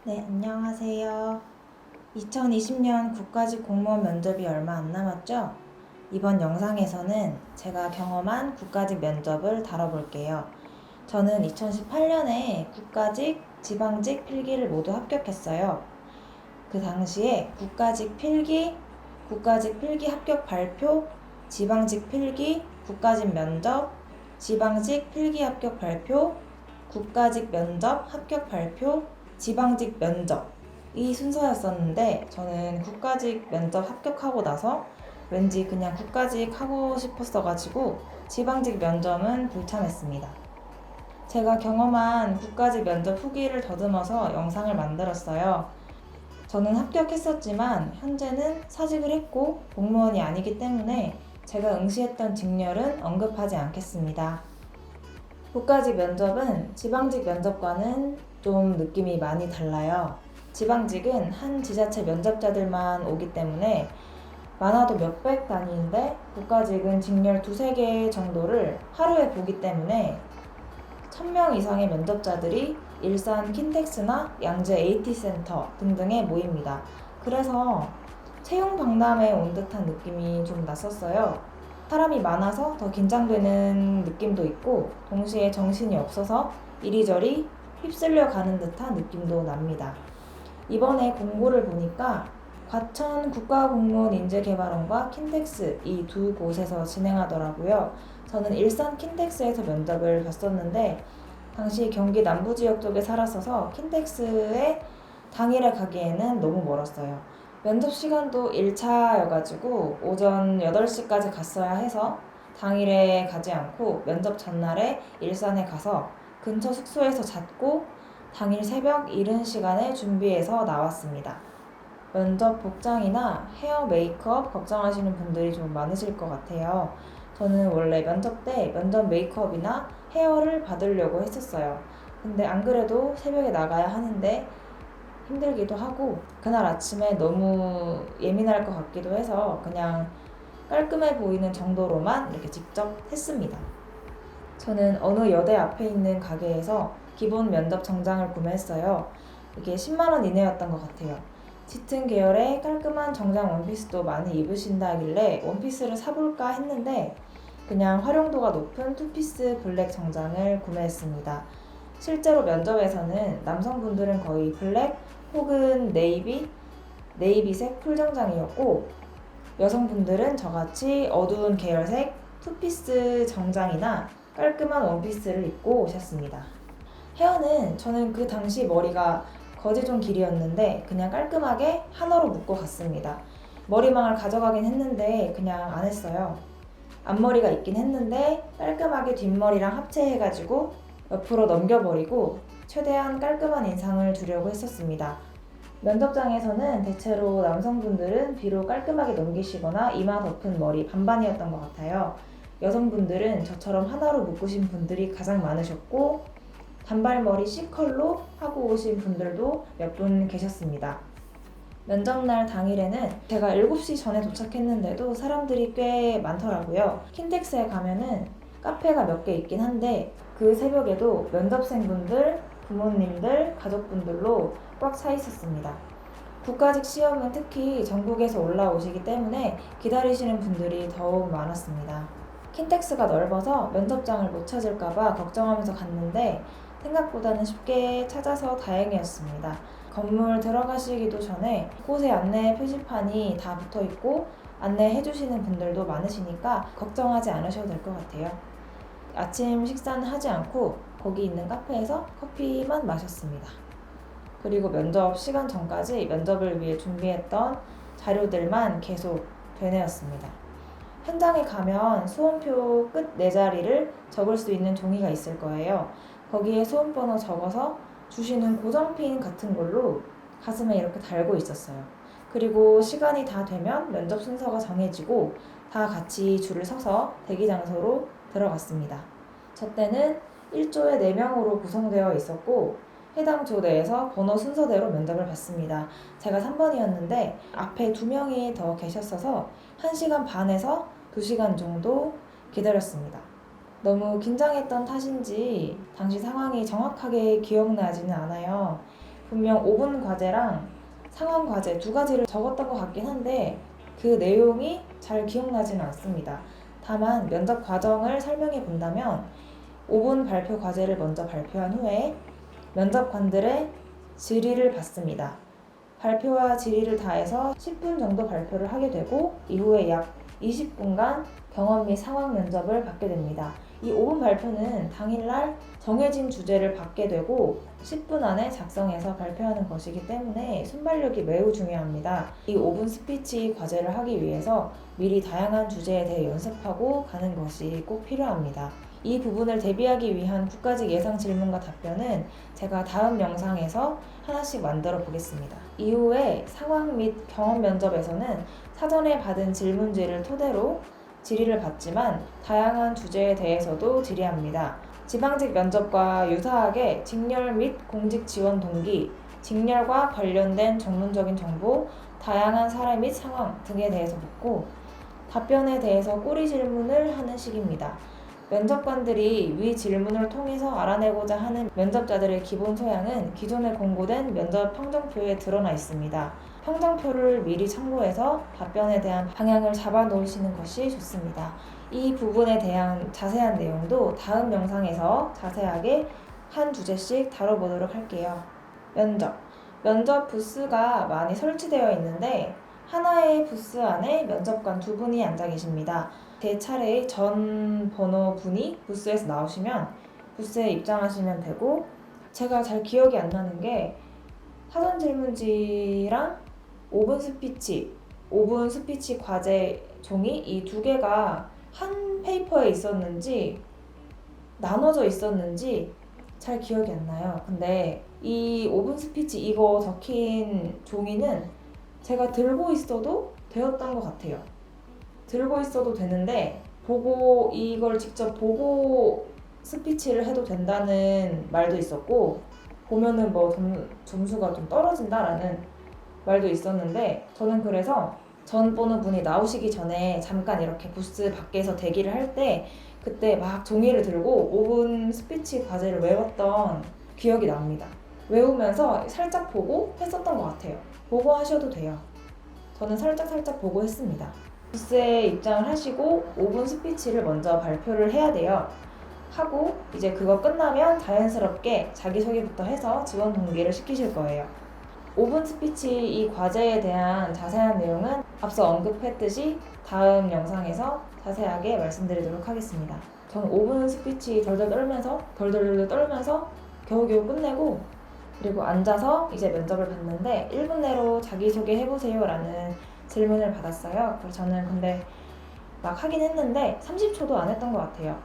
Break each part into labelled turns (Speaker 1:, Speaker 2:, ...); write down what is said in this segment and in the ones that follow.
Speaker 1: 네, 안녕하세요. 2020년 국가직 공무원 면접이 얼마 안 남았죠? 이번 영상에서는 제가 경험한 국가직 면접을 다뤄볼게요. 저는 2018년에 국가직, 지방직 필기를 모두 합격했어요. 그 당시에 국가직 필기, 국가직 필기 합격 발표, 지방직 필기, 국가직 면접, 지방직 필기 합격 발표, 국가직 면접 합격 발표, 지방직 면접 이 순서였었는데 저는 국가직 면접 합격하고 나서 왠지 그냥 국가직 하고 싶었어가지고 지방직 면접은 불참했습니다. 제가 경험한 국가직 면접 후기를 더듬어서 영상을 만들었어요. 저는 합격했었지만 현재는 사직을 했고 공무원이 아니기 때문에 제가 응시했던 직렬은 언급하지 않겠습니다. 국가직 면접은 지방직 면접과는 좀 느낌이 많이 달라요. 지방직은 한 지자체 면접자들만 오기 때문에 많아도 몇백 단위인데 국가직은 직렬 두세 개 정도를 하루에 보기 때문에 1000명 이상의 면접자들이 일산 킨텍스나 양재 AT센터 등등에 모입니다. 그래서 채용 박람회에 온 듯한 느낌이 좀 났었어요. 사람이 많아서 더 긴장되는 느낌도 있고 동시에 정신이 없어서 이리저리 휩쓸려 가는 듯한 느낌도 납니다. 이번에 공고를 보니까 과천 국가공무원인재개발원과 킨텍스 이 두 곳에서 진행하더라고요. 저는 일산 킨텍스에서 면접을 봤었는데 당시 경기 남부지역 쪽에 살았어서 킨텍스에 당일에 가기에는 너무 멀었어요. 면접 시간도 1차여가지고 오전 8시까지 갔어야 해서 당일에 가지 않고 면접 전날에 일산에 가서 근처 숙소에서 잤고 당일 새벽 이른 시간에 준비해서 나왔습니다. 면접 복장이나 헤어 메이크업 걱정하시는 분들이 좀 많으실 것 같아요. 저는 원래 면접 때 면접 메이크업이나 헤어를 받으려고 했었어요. 근데 안 그래도 새벽에 나가야 하는데 힘들기도 하고 그날 아침에 너무 예민할 것 같기도 해서 그냥 깔끔해 보이는 정도로만 이렇게 직접 했습니다. 저는 어느 여대 앞에 있는 가게에서 기본 면접 정장을 구매했어요. 이게 10만 원 이내였던 것 같아요. 짙은 계열의 깔끔한 정장 원피스도 많이 입으신다길래 원피스를 사볼까 했는데 그냥 활용도가 높은 투피스 블랙 정장을 구매했습니다. 실제로 면접에서는 남성분들은 거의 블랙 혹은 네이비색 풀정장이었고 여성분들은 저같이 어두운 계열색 투피스 정장이나 깔끔한 원피스를 입고 오셨습니다. 헤어는 저는 그 당시 머리가 거지존 길이였는데 그냥 깔끔하게 하나로 묶고 갔습니다. 머리망을 가져가긴 했는데 그냥 안 했어요. 앞머리가 있긴 했는데 깔끔하게 뒷머리랑 합체해가지고 옆으로 넘겨버리고 최대한 깔끔한 인상을 주려고 했었습니다. 면접장에서는 대체로 남성분들은 뒤로 깔끔하게 넘기시거나 이마 덮은 머리 반반이었던 것 같아요. 여성분들은 저처럼 하나로 묶으신 분들이 가장 많으셨고 단발머리 C컬로 하고 오신 분들도 몇 분 계셨습니다. 면접날 당일에는 제가 7시 전에 도착했는데도 사람들이 꽤 많더라고요. 킨텍스에 가면은 카페가 몇 개 있긴 한데 그 새벽에도 면접생분들, 부모님들, 가족분들로 꽉 차 있었습니다. 국가직 시험은 특히 전국에서 올라오시기 때문에 기다리시는 분들이 더욱 많았습니다. 킨텍스가 넓어서 면접장을 못 찾을까봐 걱정하면서 갔는데 생각보다는 쉽게 찾아서 다행이었습니다. 건물 들어가시기도 전에 곳에 안내 표지판이 다 붙어 있고 안내해주시는 분들도 많으시니까 걱정하지 않으셔도 될 것 같아요. 아침 식사는 하지 않고 거기 있는 카페에서 커피만 마셨습니다. 그리고 면접 시간 전까지 면접을 위해 준비했던 자료들만 계속 되뇌었습니다. 현장에 가면 수험표 끝 4자리를 적을 수 있는 종이가 있을 거예요. 거기에 수험번호 적어서 주시는 고정핀 같은 걸로 가슴에 이렇게 달고 있었어요. 그리고 시간이 다 되면 면접 순서가 정해지고 다 같이 줄을 서서 대기 장소로 들어갔습니다. 저 때는 1조에 4명으로 구성되어 있었고 해당 조 내에서 번호 순서대로 면접을 봤습니다. 제가 3번이었는데 앞에 2명이 더 계셨어서 1시간 반에서 2시간 정도 기다렸습니다. 너무 긴장했던 탓인지 당시 상황이 정확하게 기억나지는 않아요. 분명 5분 과제랑 상황 과제 두 가지를 적었던 것 같긴 한데 그 내용이 잘 기억나지는 않습니다. 다만 면접 과정을 설명해 본다면 5분 발표 과제를 먼저 발표한 후에 면접관들의 질의를 받습니다. 발표와 질의를 다해서 10분 정도 발표를 하게 되고 이후에 약 20분간 경험 및 상황 면접을 받게 됩니다. 이 5분 발표는 당일날 정해진 주제를 받게 되고 10분 안에 작성해서 발표하는 것이기 때문에 순발력이 매우 중요합니다. 이 5분 스피치 과제를 하기 위해서 미리 다양한 주제에 대해 연습하고 가는 것이 꼭 필요합니다. 이 부분을 대비하기 위한 국가직 예상 질문과 답변은 제가 다음 영상에서 하나씩 만들어 보겠습니다. 이후에 상황 및 경험 면접에서는 사전에 받은 질문지를 토대로 질의를 받지만 다양한 주제에 대해서도 질의합니다. 지방직 면접과 유사하게 직렬 및 공직 지원 동기, 직렬과 관련된 전문적인 정보, 다양한 사례 및 상황 등에 대해서 묻고 답변에 대해서 꼬리 질문을 하는 식입니다. 면접관들이 위 질문을 통해서 알아내고자 하는 면접자들의 기본 소양은 기존에 공고된 면접 평정표에 드러나 있습니다. 평정표를 미리 참고해서 답변에 대한 방향을 잡아 놓으시는 것이 좋습니다. 이 부분에 대한 자세한 내용도 다음 영상에서 자세하게 한 주제씩 다뤄보도록 할게요. 면접 부스가 많이 설치되어 있는데 하나의 부스 안에 면접관 2분이 앉아 계십니다. 제 차례의 전 번호분이 부스에서 나오시면 부스에 입장하시면 되고, 제가 잘 기억이 안 나는 게 사전 질문지랑 5분 스피치 과제 종이 이 두 개가 한 페이퍼에 있었는지 나눠져 있었는지 잘 기억이 안 나요. 근데 이 5분 스피치 이거 적힌 종이는 제가 들고 있어도 되었던 것 같아요. 들고 있어도 되는데 이걸 직접 보고 스피치를 해도 된다는 말도 있었고, 보면은 뭐 점수가 좀 떨어진다라는 말도 있었는데, 저는 그래서 전 번호분이 나오시기 전에 잠깐 이렇게 부스 밖에서 대기를 할 때 그때 막 종이를 들고 5분 스피치 과제를 외웠던 기억이 납니다. 외우면서 살짝 보고 했었던 것 같아요. 보고 하셔도 돼요. 저는 살짝 보고 했습니다. 부스에 입장을 하시고 5분 스피치를 먼저 발표를 해야 돼요. 하고 이제 그거 끝나면 자연스럽게 자기소개부터 해서 지원 동기를 시키실 거예요. 5분 스피치 이 과제에 대한 자세한 내용은 앞서 언급했듯이 다음 영상에서 자세하게 말씀드리도록 하겠습니다. 저는 5분 스피치 덜덜 떨면서 겨우겨우 끝내고, 그리고 앉아서 이제 면접을 봤는데 1분 내로 자기소개 해보세요 라는 질문을 받았어요. 그래서 저는 근데 막 하긴 했는데 30초도 안 했던 것 같아요.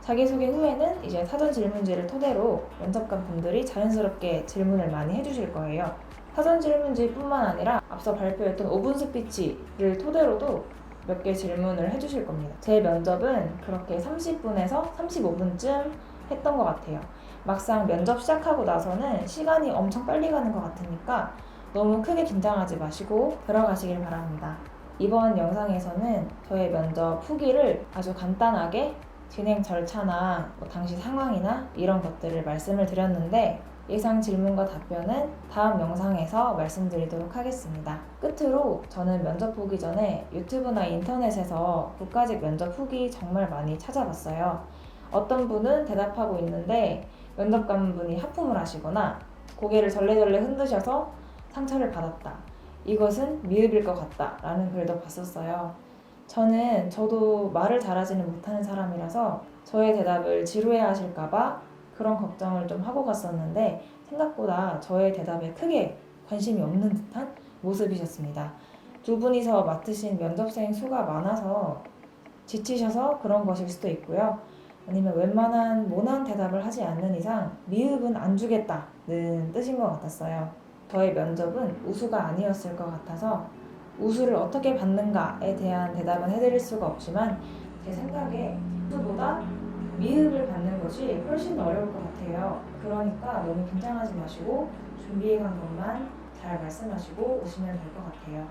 Speaker 1: 자기소개 후에는 이제 사전 질문지를 토대로 면접관 분들이 자연스럽게 질문을 많이 해주실 거예요. 사전 질문지뿐만 아니라 앞서 발표했던 5분 스피치를 토대로도 몇 개 질문을 해주실 겁니다. 제 면접은 그렇게 30분에서 35분쯤 했던 것 같아요. 막상 면접 시작하고 나서는 시간이 엄청 빨리 가는 것 같으니까 너무 크게 긴장하지 마시고 들어가시길 바랍니다. 이번 영상에서는 저의 면접 후기를 아주 간단하게 진행 절차나 당시 상황이나 이런 것들을 말씀을 드렸는데, 예상 질문과 답변은 다음 영상에서 말씀드리도록 하겠습니다. 끝으로 저는 면접 보기 전에 유튜브나 인터넷에서 국가직 면접 후기 정말 많이 찾아봤어요. 어떤 분은 대답하고 있는데 면접관분이 하품을 하시거나 고개를 절레절레 흔드셔서 상처를 받았다, 이것은 미흡일 것 같다 라는 글도 봤었어요. 저도 말을 잘하지는 못하는 사람이라서 저의 대답을 지루해 하실까봐 그런 걱정을 좀 하고 갔었는데 생각보다 저의 대답에 크게 관심이 없는 듯한 모습이셨습니다. 2분이서 맡으신 면접생 수가 많아서 지치셔서 그런 것일 수도 있고요. 아니면 웬만한 모난 대답을 하지 않는 이상 미흡은 안 주겠다는 뜻인 것 같았어요. 저의 면접은 우수가 아니었을 것 같아서 우수를 어떻게 받는가에 대한 대답은 해드릴 수가 없지만, 제 생각에 우수보다 미흡을 받는 것이 훨씬 어려울 것 같아요. 그러니까 너무 긴장하지 마시고 준비해 간 것만 잘 말씀하시고 오시면 될 것 같아요.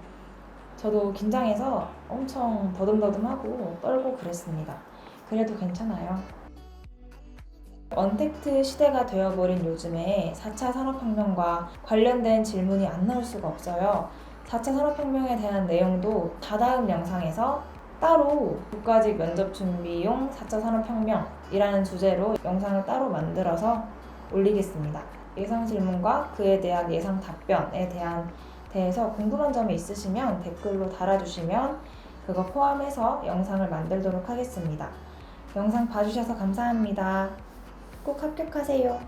Speaker 1: 저도 긴장해서 엄청 더듬더듬하고 떨고 그랬습니다. 그래도 괜찮아요. 언택트 시대가 되어버린 요즘에 4차 산업혁명과 관련된 질문이 안 나올 수가 없어요. 4차 산업혁명에 대한 내용도 다다음 영상에서 따로 국가직 면접 준비용 4차 산업혁명이라는 주제로 영상을 따로 만들어서 올리겠습니다. 예상 질문과 그에 대한 예상 답변에 대해서 궁금한 점이 있으시면 댓글로 달아주시면 그거 포함해서 영상을 만들도록 하겠습니다. 영상 봐주셔서 감사합니다. 꼭 합격하세요.